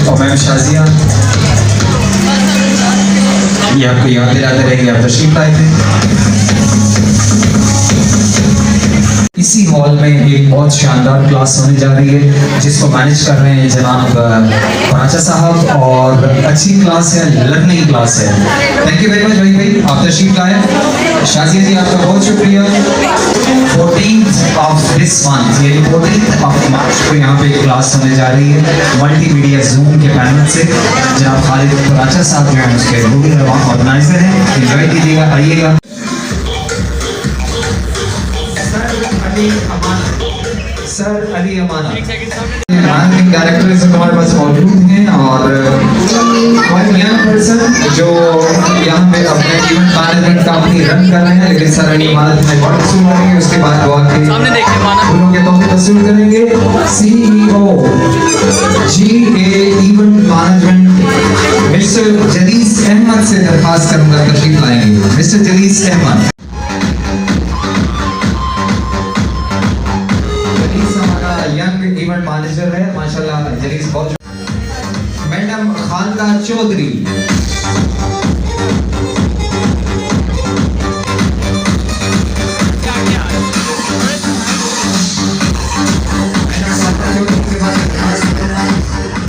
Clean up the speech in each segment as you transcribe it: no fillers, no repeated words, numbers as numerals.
और मैम शाजिया, ये आपको याद दिलाते रहेंगे आप तशरीफ लाए थे। इसी हॉल में एक बहुत शानदार क्लास होने जा रही है जिसको मैनेज कर रहे हैं जनाब पराचा साहब, और अच्छी क्लास है, लर्निंग क्लास है। थैंक यू वेरी मच भाई, आप तशरीफ लाए। शाजिया जी आपका बहुत शुक्रिया। 14th ऑफ दिस मंथ यानी 14th ऑफ मार्च को यहाँ पे क्लास होने जा रही है मल्टीमीडिया जूम के पैनल से। जनाब खालिद पराचा साहब जो है उसके रूल ऑर्गेनाइजर हैं, एंजॉय कीजिएगा, आइएगा। सर अली अमाना मैनेजिंग डायरेक्टर इस हमारे पास मौजूद हैं, और वन यंग पर्सन जो यहाँ पे अपने इवेंट मैनेजमेंट कंपनी रन कर रहे हैं, लेकिन सर अली अमाना में बहुत वसूल करेंगे, उसके बाद दुआ के फूलों के तोहफे वसूल करेंगे। CEO GA event management mister Jalees Ahmed से दरखास्त करूंगा तशरीफ लाएंगे। Mister Jalees Ahmed event manager है माशाल्लाह। जलीस बहुत। मैडम खालदा चौधरी,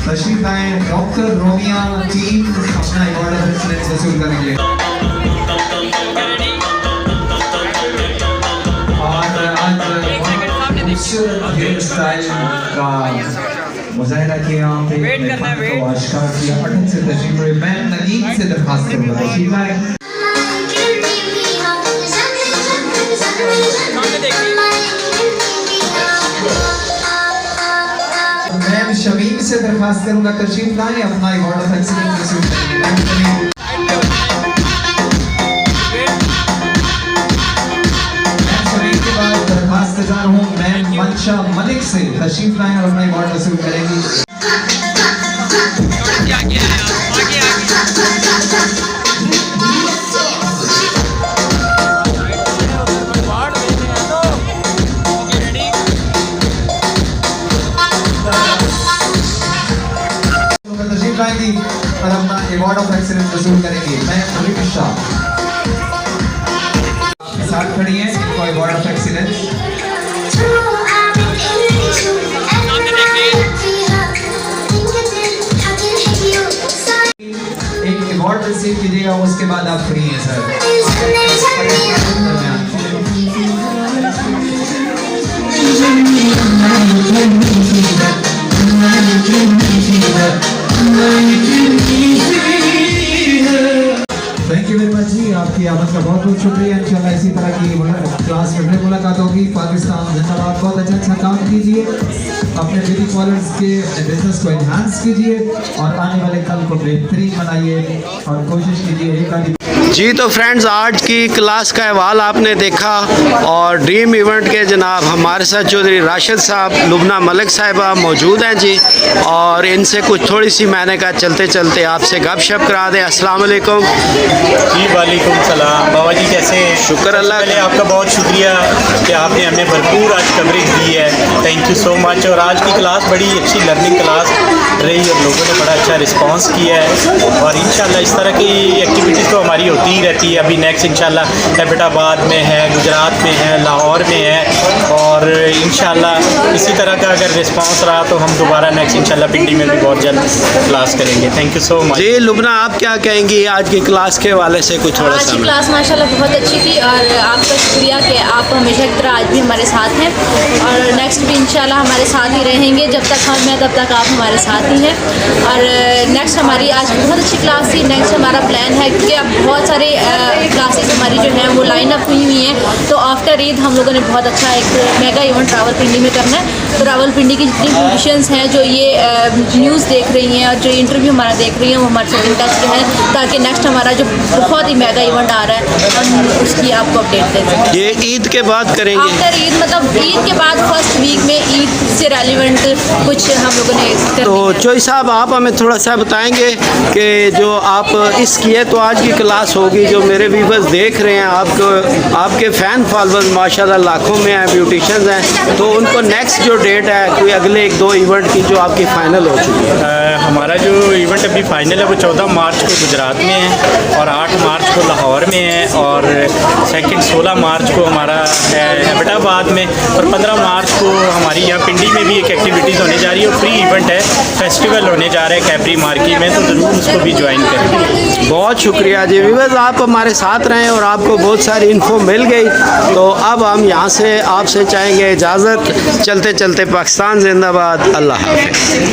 तशरीफ लाए। डॉक्टर रोमिया टीम अपना अवार्ड ऑफ एक्सीलेंस वसूल करेंगे। हेयर स्टाइल का मुजाहिरा किया यहाँ पे, आशिका किया, अटक से तशरीफ लाए। मैं नदीम से दरखास्त करूँगा तशरीफ लाए। मैं शमीम से दरखास्त करूँगा तशरीफ लाए, अपना अवार्ड ऑफ एक्सीलेंस वसूल करेंगे। मैं मंशा मलिक से तशरीफ लाएं और अपना अवार्ड वसूल करेंगी। तशरीफ लाएंगी और अपना अवार्ड ऑफ एक्सीलेंस वसूल करेंगी। मैं अलीशा साथ खड़ी है, इनको अवार्ड ऑफ एक्सीलेंस एक अवार्ड रिसीव कीजिएगा, उसके बाद आप फ्री हैं sir. Thank you very much जी, आपकी आमद का बहुत बहुत शुक्रिया। इंशाल्लाह इसी तरह की क्लास में फिर मुलाकात होगी। पाकिस्तान जिंदाबाद। बहुत अच्छा काम कीजिए, अपने ब्यूटी पार्लर्स के बिजनेस को एनहांस कीजिए और आने वाले कल को बेहतरीन बनाइए और कोशिश कीजिए। जी तो फ्रेंड्स, आज की क्लास का अहवाल आपने देखा, और ड्रीम इवेंट के जनाब हमारे साथ चौधरी राशिद साहब, लुबना मलिक साहिबा मौजूद हैं जी, और इनसे कुछ थोड़ी सी मैंने कहा चलते चलते आपसे गपशप करा दें। अस्सलाम वालेकुम जी। वालेकुम सलाम। बाबा जी कैसे हैं? शुक्र अल्लाह। पहले आपका बहुत शुक्रिया कि आपने हमें भरपूर आज कवरेज दी है, थैंक यू सो मच। और आज की क्लास बड़ी अच्छी लर्निंग क्लास रही और लोगों ने बड़ा अच्छा रिस्पांस किया है, और इंशाल्लाह इस तरह की एक्टिविटीज़ तो हमारी होती ही रहती है। अभी नेक्स्ट इंशाल्लाह एबटाबाद में है, गुजरात में है, लाहौर में है, और इंशाल्लाह इसी तरह का अगर रिस्पांस रहा तो हम दोबारा नेक्स्ट इंशाल्लाह पिंडी में भी बहुत जल्द क्लास करेंगे। Thank you so much. जी लुबना, आप क्या कहेंगी आज की क्लास के हवाले से कुछ थोड़ा सा? आज की क्लास माशाल्लाह बहुत अच्छी थी, और आपका शुक्रिया कि आप हमेशा की तरह आज भी हमारे साथ हैं, और नेक्स्ट भी इंशाल्लाह हमारे साथ ही रहेंगे। जब तक हम हैं तब तक आप हमारे साथ ही हैं। और नेक्स्ट हमारी आज बहुत अच्छी क्लास थी। नेक्स्ट हमारा प्लान है कि अब बहुत सारे क्लासेस हमारी जो हैं वो लाइन अप हुई हुई हैं, तो आफ्टर ईद हम लोगों ने बहुत अच्छा एक मेगा इवेंट रावलपिंडी में करना है। तो रावलपिंडी की जितनी म्यूजिशियंस हैं जो ये न्यूज़ देख रही हैं और जो इंटरव्यू हमारा देख रही हैं, वो हमारे साथ इन टच रहें, ताकि नेक्स्ट हमारा जो बहुत ही मेगा इवेंट आ रहा है हम उसकी आपको अपडेट दें सकें। ये ईद के बाद करेंगे? आफ्टर ईद, मतलब ईद के बाद फर्स्ट वीक में ईद से रेलिवेंट कुछ हम लोगों ने। तो चोई साहब, आप हमें थोड़ा सा बताएंगे कि जो आप इसकी है तो आज की क्लास होगी, जो मेरे व्यूअर्स देख रहे हैं, आपके फ़ैन फॉलोअर्स माशाल्लाह लाखों में हैं, ब्यूटिशियंस हैं, तो उनको नेक्स्ट जो डेट है कोई अगले 1-2 इवेंट की जो आपकी फ़ाइनल हो चुकी है? हमारा जो इवेंट अभी फाइनल है वो 14 मार्च को गुजरात में है और 8 मार्च को लाहौर में है और सेकंड 16 मार्च को हमारा है एबटाबाद में और 15 मार्च को हमारी यहाँ पिंडी में भी एक एक्टिविटीज़ होने जा रही है और फ्री इवेंट है, फेस्टिवल होने जा रहा है कैपरी मार्की में, तो ज़रूर उसको भी ज्वाइन करें। बहुत शुक्रिया जी विवेक, आप हमारे साथ रहें और आपको बहुत सारी इन्फो मिल गई। तो अब हम यहाँ से आपसे चाहेंगे इजाज़त, चलते चलते पाकिस्तान जिंदाबाद, अल्लाह हाफ़िज़।